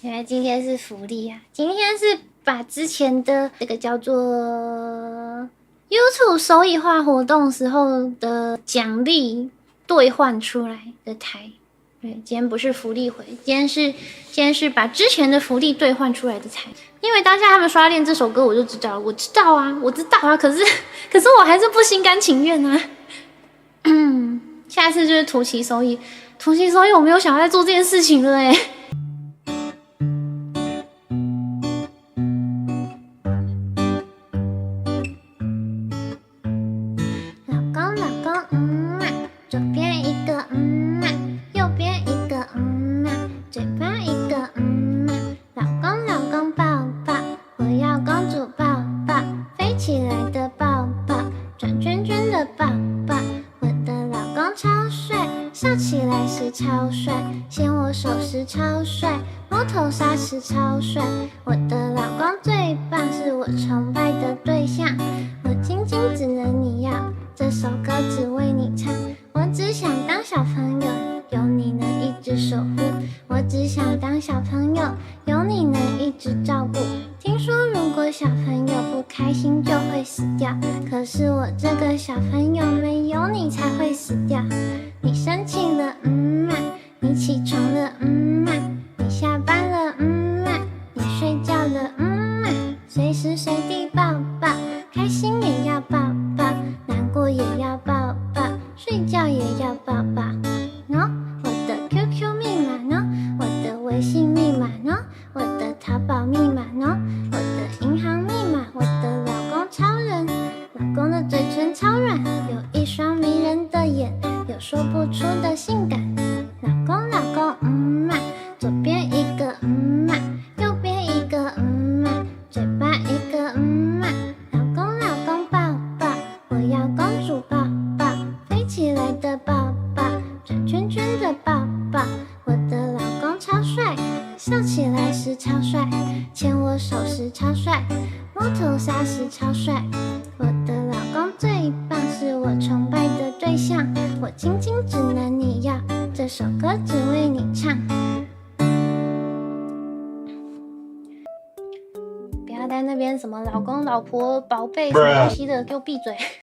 原来今天是福利啊！今天是把之前的这个叫做 YouTube 手艺化活动时候的奖励兑换出来的台。对，今天不是福利回，今天是把之前的福利兑换出来的台。因为当下他们刷练这首歌，我就知道了，我知道啊，可是我还是不心甘情愿啊。下次就是图奇手艺，我没有想要再做这件事情了欸。老公，左边一个右边一个嘴巴一个老公抱抱，我要公主抱抱，飞起来的抱抱，转圈圈的抱抱，我的老公超帅，笑起来是超帅，牵我手时超帅，摸头杀时超帅，我的老公最棒，是我崇拜的对象，我仅仅只能你要。这首歌只为你唱，我只想当小朋友，有你能一直守护。我只想当小朋友，有你能一直照顾。听说如果小朋友不开心就会死掉，可是我这个小朋友没有你才会死掉。你生气了，你起床了，你下班了，你睡觉了，随时随地抱抱，开心也要抱抱。也要抱抱，睡觉也要抱抱。我的 QQ 密码呢？我的微信密码呢？我的淘宝密码呢？我的银行密码？我的老公超人，老公的嘴唇超软，有一双迷人的眼，有说不出的性感。老公，左边一个右边一个嘴巴一个老公抱抱，我要公主抱抱，飞起来的抱抱，转圈圈的抱抱，我的老公超帅，笑起来时超帅，牵我手时超帅，摸头杀时超帅，我的老公最棒，是我崇拜的对象，我仅仅只能你要，这首歌只为你唱。不要在那边什么老公、老婆、宝贝什么东西的，给我闭嘴！